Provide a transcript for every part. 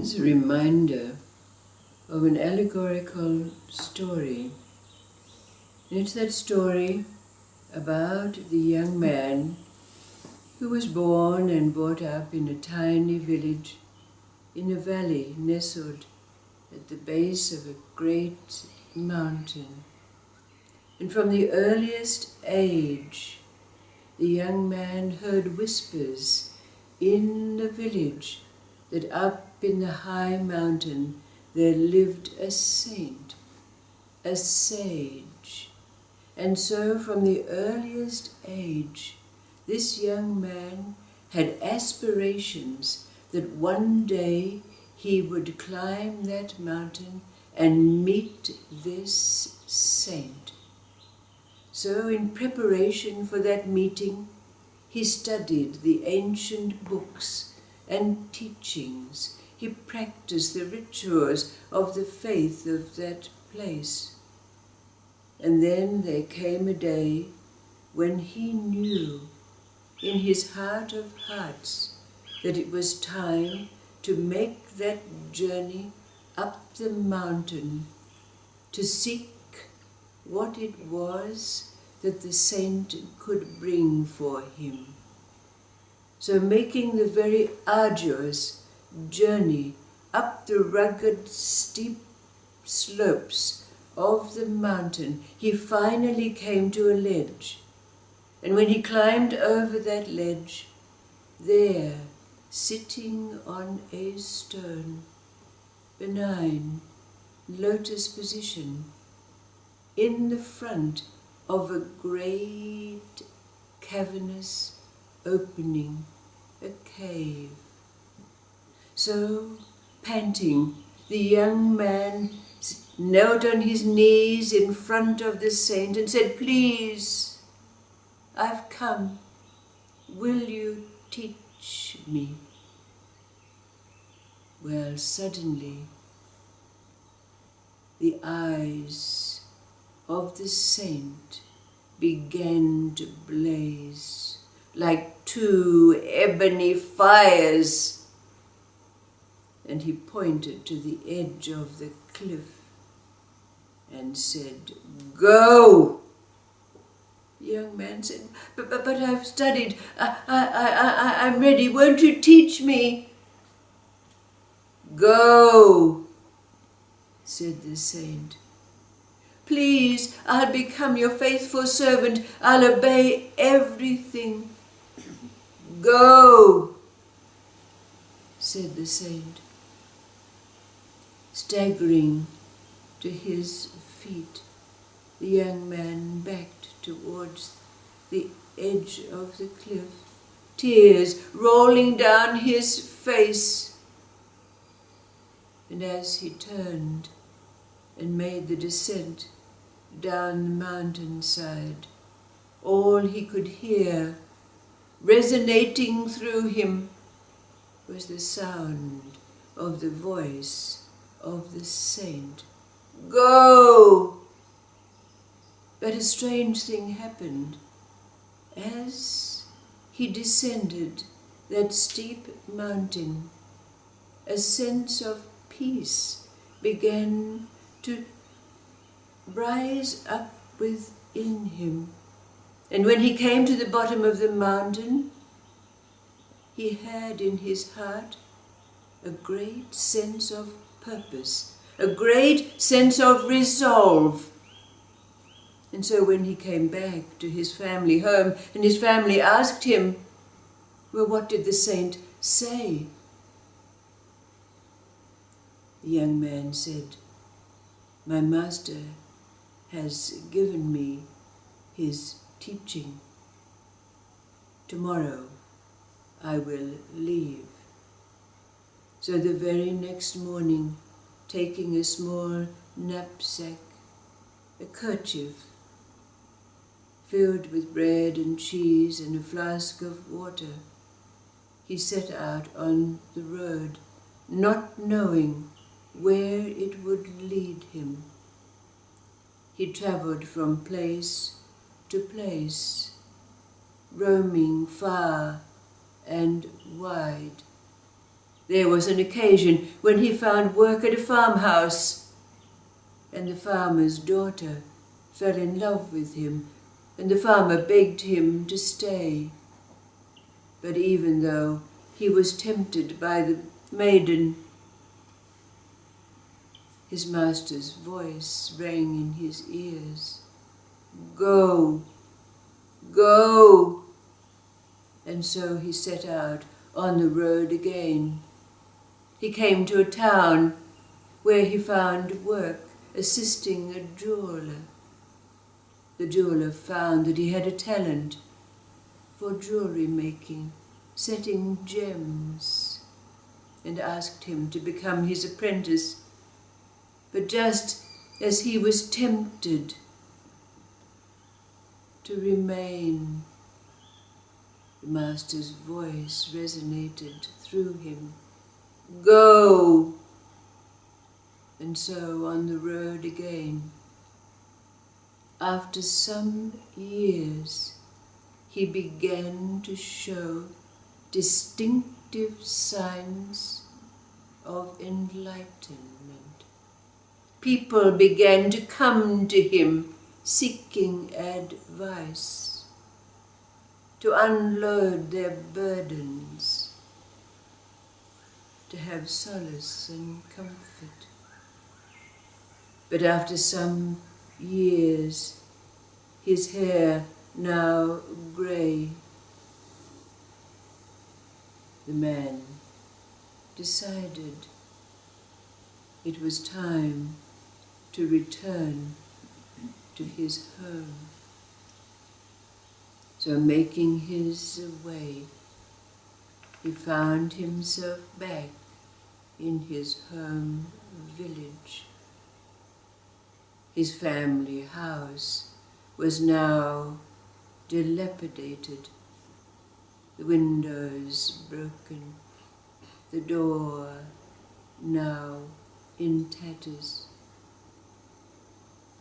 is a reminder of an allegorical story. And it's that story about the young man who was born and brought up in a tiny village in a valley nestled at the base of a great mountain. And from the earliest age, the young man heard whispers in the village that up in the high mountain there lived a saint, a sage. And so from the earliest age, this young man had aspirations that one day he would climb that mountain and meet this saint. So in preparation for that meeting, he studied the ancient books and teachings. He practiced the rituals of the faith of that place. And then there came a day when he knew in his heart of hearts that it was time to make that journey up the mountain to seek what it was that the saint could bring for him. So making the very arduous journey up the rugged, steep slopes of the mountain, he finally came to a ledge. And when he climbed over that ledge, there, sitting on a stone, benign, lotus position, in the front of a great cavernous opening, a cave. So, panting, the young man knelt on his knees in front of the saint and said, "Please, I've come. Will you teach me?" Well, suddenly, the eyes of the saint began to blaze like two ebony fires, and he pointed to the edge of the cliff and said, "Go!" The young man said, but I've studied. I'm ready. Won't you teach me?" "Go," said the saint. "Please, I'll become your faithful servant. I'll obey everything." "Go," said the saint. Staggering to his feet, the young man backed towards the edge of the cliff, tears rolling down his face. And as he turned and made the descent down the mountainside, all he could hear, resonating through him, was the sound of the voice of the saint. "Go!" But a strange thing happened. As he descended that steep mountain, a sense of peace began to rise up within him. And when he came to the bottom of the mountain, he had in his heart a great sense of purpose, a great sense of resolve. And so when he came back to his family home and his family asked him, "Well, what did the saint say?" The young man said, "My master has given me his teaching. Tomorrow I will leave." So the very next morning, taking a small knapsack, a kerchief filled with bread and cheese and a flask of water, he set out on the road, not knowing where it would lead him. He travelled from place to place, roaming far and wide. There was an occasion when he found work at a farmhouse, and the farmer's daughter fell in love with him, and the farmer begged him to stay. But even though he was tempted by the maiden, his master's voice rang in his ears. Go, go! And so he set out on the road again. He came to a town where he found work assisting a jeweler. The jeweler found that he had a talent for jewelry making, setting gems, and asked him to become his apprentice. But just as he was tempted to remain, the master's voice resonated through him. Go! And so on the road again. After some years, he began to show distinctive signs of enlightenment. People began to come to him seeking advice, to unload their burdens, to have solace and comfort. But after some years, his hair now grey, the man decided it was time to return to his home. So making his way, he found himself back in his home village. His family house was now dilapidated, the windows broken, the door now in tatters.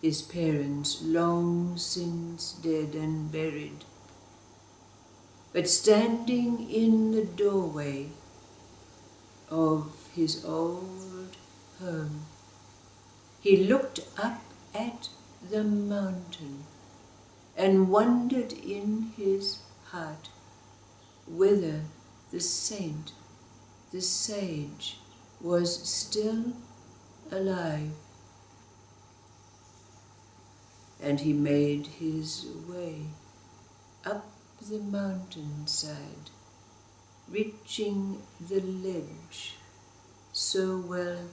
His parents long since dead and buried. But standing in the doorway of his old home, he looked up at the mountain and wondered in his heart whether the saint, the sage, was still alive. And he made his way up the mountainside, reaching the ledge so well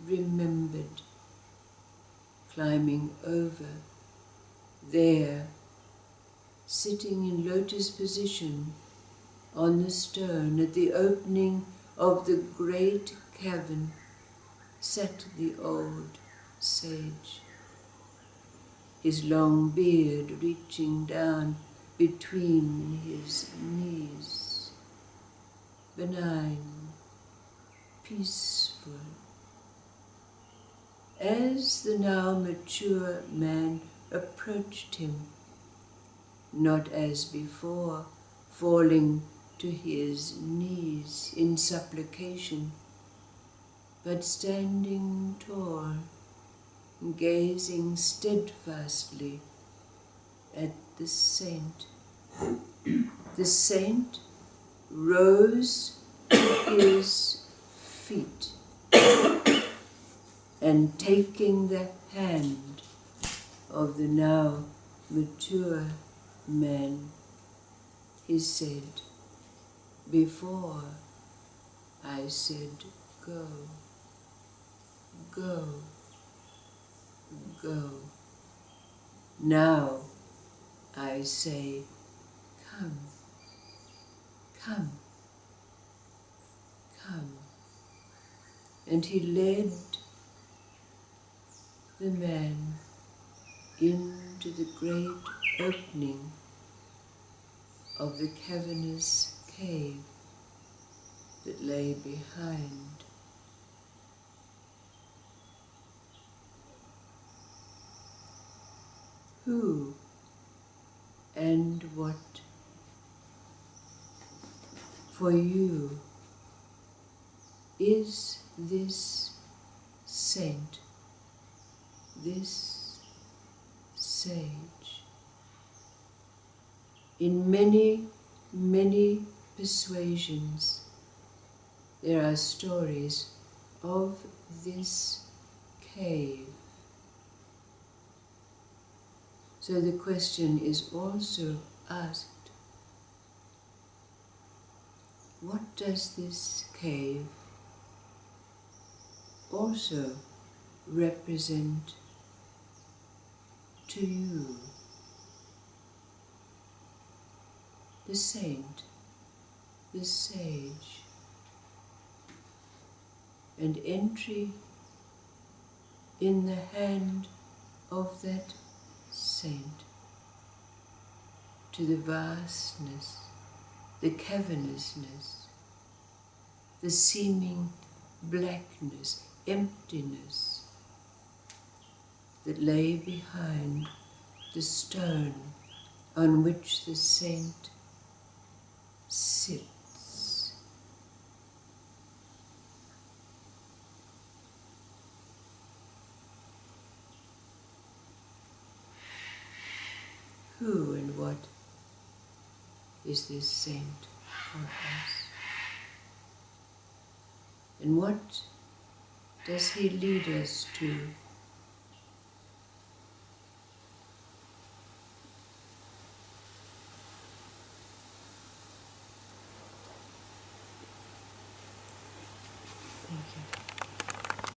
remembered, climbing over. There, sitting in lotus position on the stone at the opening of the great cavern, sat the old sage, his long beard reaching down between his knees, benign, peaceful. As the now mature man approached him, not as before, falling to his knees in supplication, but standing tall, gazing steadfastly at the saint. The saint rose to his feet and taking the hand of the now mature man, he said, "Before I said go, go, go. Now I say come, come, come." And he led the man into the great opening of the cavernous cave that lay behind. Who and what for you is this saint, this sage. In many, many persuasions, there are stories of this cave. So the question is also asked, what does this cave also represent to you? The saint, the sage, and entry in the hand of that saint to the vastness, the cavernousness, the seeming blackness, emptiness that lay behind the stone on which the saint sits. Who and what is this saint for us? And what does he lead us to?